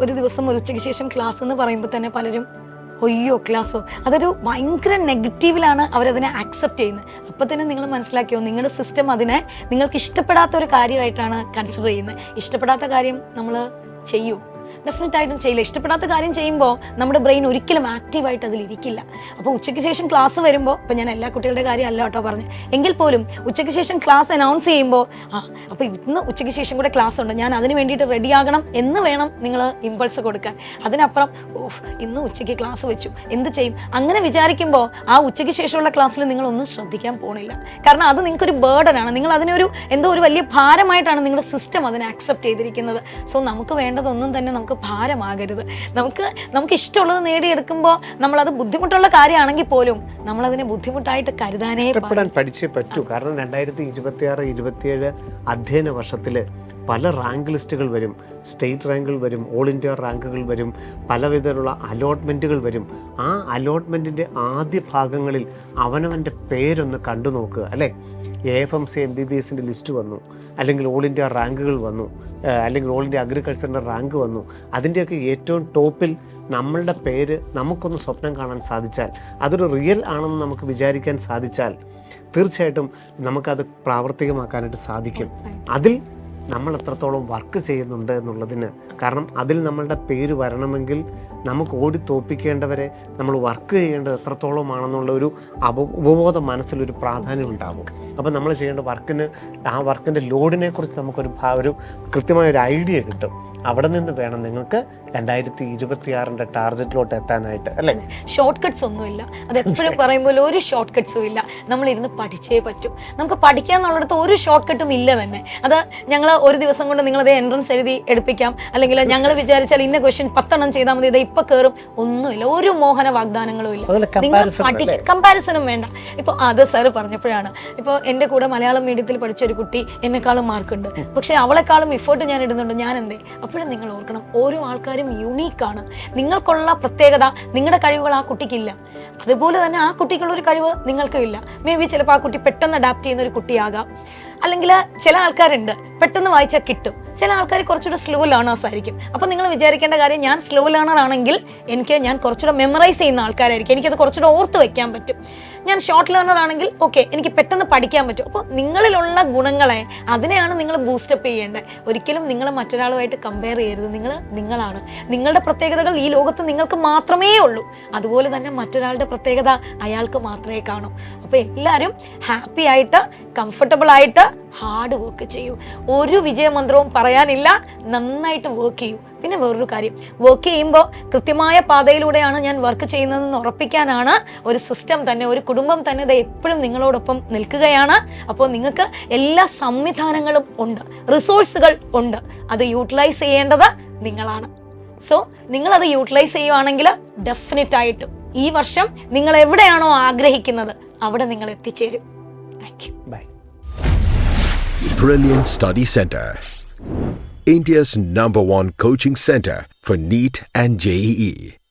ഒരു ദിവസം ഒരു ഉച്ചയ്ക്ക് ശേഷം ക്ലാസ് എന്ന് പറയുമ്പോൾ തന്നെ പലരും ഒയ്യോ ക്ലാസ്സോ, അതൊരു ഭയങ്കര നെഗറ്റീവിലാണ് അവരതിനെ ആക്സെപ്റ്റ് ചെയ്യുന്നത്. അപ്പം തന്നെ നിങ്ങൾ മനസ്സിലാക്കിയോ, നിങ്ങളുടെ സിസ്റ്റം അതിനെ നിങ്ങൾക്ക് ഇഷ്ടപ്പെടാത്ത ഒരു കാര്യമായിട്ടാണ് കൺസിഡർ ചെയ്യുന്നത്. ഇഷ്ടപ്പെടാത്ത കാര്യം നമ്മൾ ചെയ്യൂ, ഡെഫിനറ്റായിട്ടും ചെയ്യില്ല. ഇഷ്ടപ്പെടാത്ത കാര്യം ചെയ്യുമ്പോൾ നമ്മുടെ ബ്രെയിൻ ഒരിക്കലും ആക്റ്റീവായിട്ട് അതിലിരിക്കില്ല. അപ്പോൾ ഉച്ചയ്ക്ക് ശേഷം ക്ലാസ് വരുമ്പോൾ, ഇപ്പം ഞാൻ എല്ലാ കുട്ടികളുടെ കാര്യം അല്ല കേട്ടോ പറഞ്ഞു, എങ്കിൽ പോലും ഉച്ചയ്ക്ക് ശേഷം ക്ലാസ് അനൗൺസ് ചെയ്യുമ്പോൾ അപ്പോൾ ഇന്ന് ഉച്ചയ്ക്ക് ശേഷം കൂടെ ക്ലാസ് ഉണ്ട്, ഞാൻ അതിന് വേണ്ടിയിട്ട് റെഡിയാകണം എന്ന് വേണം നിങ്ങൾ ഇമ്പൾസ് കൊടുക്കാൻ. അതിനപ്പുറം ഇന്ന് ഉച്ചയ്ക്ക് ക്ലാസ് വെച്ചു എന്ത് ചെയ്യും അങ്ങനെ വിചാരിക്കുമ്പോൾ ആ ഉച്ചയ്ക്ക് ശേഷമുള്ള ക്ലാസ്സിൽ നിങ്ങളൊന്നും ശ്രദ്ധിക്കാൻ പോണില്ല. കാരണം അത് നിങ്ങൾക്കൊരു ബേർഡനാണ്, നിങ്ങൾ അതിനൊരു എന്തോ ഒരു വലിയ ഭാരമായിട്ടാണ് നിങ്ങളുടെ സിസ്റ്റം അതിനെ ആക്സെപ്റ്റ് ചെയ്തിരിക്കുന്നത്. സോ നമുക്ക് വേണ്ടതൊന്നും തന്നെ നമുക്ക് ഭാരമാകരുത്. നമുക്ക് ഇഷ്ടമുള്ളത് നേടിയെടുക്കുമ്പോൾ നമ്മളത് ബുദ്ധിമുട്ടുള്ള കാര്യമാണെങ്കിൽ പോലും നമ്മളതിനെ ബുദ്ധിമുട്ടായിട്ട് കരുതാനേ പഠിച്ചേ പറ്റൂ. കാരണം 2026-27 അധ്യയന വർഷത്തിൽ പല റാങ്ക് ലിസ്റ്റുകൾ വരും, സ്റ്റേറ്റ് റാങ്കുകൾ വരും, ഓൾ ഇന്ത്യ റാങ്കുകൾ വരും, പലവിധത്തിലുള്ള അലോട്ട്മെൻറ്റുകൾ വരും. ആ അലോട്ട്മെൻറ്റിൻ്റെ ആദ്യ ഭാഗങ്ങളിൽ അവനവൻ്റെ പേരൊന്ന് കണ്ടു നോക്കുക, അല്ലേ? AFMC MBBSൻ്റെ ലിസ്റ്റ് വന്നു, അല്ലെങ്കിൽ ഓൾ ഇന്ത്യ റാങ്കുകൾ വന്നു, അല്ലെങ്കിൽ ഓൾ ഇന്ത്യ അഗ്രികൾച്ചറിൻ്റെ റാങ്ക് വന്നു. അതിൻ്റെയൊക്കെ ഏറ്റവും ടോപ്പിൽ നമ്മളുടെ പേര് നമുക്കൊന്ന് സ്വപ്നം കാണാൻ സാധിച്ചാൽ, അതൊരു റിയൽ ആണെന്ന് നമുക്ക് വിചാരിക്കാൻ സാധിച്ചാൽ തീർച്ചയായിട്ടും നമുക്കത് പ്രാവർത്തികമാക്കാനായിട്ട് സാധിക്കും. അതിൽ നമ്മൾ എത്രത്തോളം വർക്ക് ചെയ്യുന്നുണ്ട് എന്നുള്ളതിന്, കാരണം അതിൽ നമ്മളുടെ പേര് വരണമെങ്കിൽ നമുക്ക് ഓടി തോൽപ്പിക്കേണ്ടവരെ നമ്മൾ വർക്ക് ചെയ്യേണ്ടത് എത്രത്തോളമാണെന്നുള്ള ഒരു ഉപബോധ മനസ്സിലൊരു പ്രാധാന്യം ഉണ്ടാകും. അപ്പം നമ്മൾ ചെയ്യേണ്ട ആ വർക്കിൻ്റെ ലോഡിനെ കുറിച്ച് നമുക്കൊരു കൃത്യമായൊരു ഐഡിയ കിട്ടും. അവിടെ നിന്ന് വേണം നിങ്ങൾക്ക് 2026 ടാർഗറ്റിലോട്ട് എത്താനായിട്ട്, അല്ലേ? ഷോർട്ട് കട്ട്സ് ഒന്നുമില്ല. അത് എപ്പോഴും പറയുമ്പോൾ ഒരു ഷോർട്ട് കട്ട്സും ഇല്ല. നമ്മളിരുന്ന് പഠിച്ചേ പറ്റൂ. നമുക്ക് പഠിക്കാന്നുള്ളിടത്ത് ഒരു ഷോർട്ട് കട്ടും ഇല്ല തന്നെ. അത് ഞങ്ങൾ ഒരു ദിവസം കൊണ്ട് നിങ്ങളത് എൻട്രൻസ് എഴുതി എടുപ്പിക്കാം, അല്ലെങ്കിൽ ഞങ്ങൾ വിചാരിച്ചാൽ ഇന്ന ക്വസ്റ്റ്യൻ 10 എണ്ണം ചെയ്താൽ മതി, ഇത് ഇപ്പൊ കയറും, ഒന്നുമില്ല. ഒരു മോഹന വാഗ്ദാനങ്ങളും ഇല്ല. നിങ്ങൾ പഠിക്കും, കമ്പാരിസണും വേണ്ട. ഇപ്പോൾ അത് സാറ് പറഞ്ഞപ്പോഴാണ്, ഇപ്പോൾ എൻ്റെ കൂടെ മലയാളം മീഡിയത്തിൽ പഠിച്ച ഒരു കുട്ടി എന്നെക്കാളും മാർക്കുണ്ട്, പക്ഷെ അവളെക്കാളും എഫേർട്ട് ഞാൻ ഇടുന്നുണ്ട്, ഞാൻ എന്തേ? അപ്പോഴും നിങ്ങൾ ഓർക്കണം, ഓരോ ആൾക്കാരും യൂണീക്കാണ്. നിങ്ങൾക്കുള്ള പ്രത്യേകത, നിങ്ങളുടെ കഴിവുകൾ ആ കുട്ടിക്കില്ല. അതുപോലെ തന്നെ ആ കുട്ടിക്കുള്ളൊരു കഴിവ് നിങ്ങൾക്കും ഇല്ല. മേ ബി ചിലപ്പോൾ ആ കുട്ടി പെട്ടെന്ന് അഡാപ്റ്റ് ചെയ്യുന്ന ഒരു കുട്ടിയാകാം, അല്ലെങ്കിൽ ചില ആൾക്കാരുണ്ട് പെട്ടെന്ന് വായിച്ചാൽ കിട്ടും, ചില ആൾക്കാർ കുറച്ചുകൂടെ സ്ലോ ലേണേഴ്സ് ആയിരിക്കും. അപ്പോൾ നിങ്ങൾ വിചാരിക്കേണ്ട കാര്യം, ഞാൻ സ്ലോ ലേണർ ആണെങ്കിൽ ഞാൻ കുറച്ചുകൂടെ മെമ്മറൈസ് ചെയ്യുന്ന ആൾക്കാരായിരിക്കും, എനിക്കത് കുറച്ചുകൂടെ ഓർത്ത് വയ്ക്കാൻ പറ്റും. ഞാൻ ഷോർട്ട് ലേണർ ആണെങ്കിൽ ഓക്കെ, എനിക്ക് പെട്ടെന്ന് പഠിക്കാൻ പറ്റും. അപ്പോൾ നിങ്ങളിലുള്ള ഗുണങ്ങളെ, അതിനെയാണ് നിങ്ങൾ ബൂസ്റ്റപ്പ് ചെയ്യേണ്ടത്. ഒരിക്കലും നിങ്ങൾ മറ്റൊരാളുമായിട്ട് കമ്പയർ ചെയ്യരുത്. നിങ്ങളാണ്, നിങ്ങളുടെ പ്രത്യേകതകൾ ഈ ലോകത്ത് നിങ്ങൾക്ക് മാത്രമേ ഉള്ളൂ. അതുപോലെ തന്നെ മറ്റൊരാളുടെ പ്രത്യേകത അയാൾക്ക് മാത്രമേ കാണൂ. അപ്പോൾ എല്ലാവരും ഹാപ്പി ആയിട്ട്, കംഫർട്ടബിൾ ആയിട്ട് ഹാർഡ് വർക്ക് ചെയ്യൂ. ഒരു വിജയമന്ത്രവും പറയാനില്ല, നന്നായിട്ട് വർക്ക് ചെയ്യൂ. പിന്നെ വേറൊരു കാര്യം, വർക്ക് ചെയ്യുമ്പോൾ കൃത്യമായ പാതയിലൂടെയാണ് ഞാൻ വർക്ക് ചെയ്യുന്നതെന്ന് ഉറപ്പിക്കാനാണ് ഒരു സിസ്റ്റം തന്നെ, ഒരു കുടുംബം തന്നെ ഇത് എപ്പോഴും നിങ്ങളോടൊപ്പം നിൽക്കുകയാണ്. അപ്പോൾ നിങ്ങൾക്ക് എല്ലാ സംവിധാനങ്ങളും ഉണ്ട്, റിസോഴ്സുകൾ ഉണ്ട്. അത് യൂട്ടിലൈസ് ചെയ്യേണ്ടത് നിങ്ങളാണ്. സോ നിങ്ങളത് യൂട്ടിലൈസ് ചെയ്യുവാണെങ്കിൽ ഡെഫിനറ്റ് ആയിട്ടും ഈ വർഷം നിങ്ങൾ എവിടെയാണോ ആഗ്രഹിക്കുന്നത് അവിടെ നിങ്ങൾ എത്തിച്ചേരും. Thank you. Bye. Brilliant Study Center, India's #1 coaching center for NEET and JEE.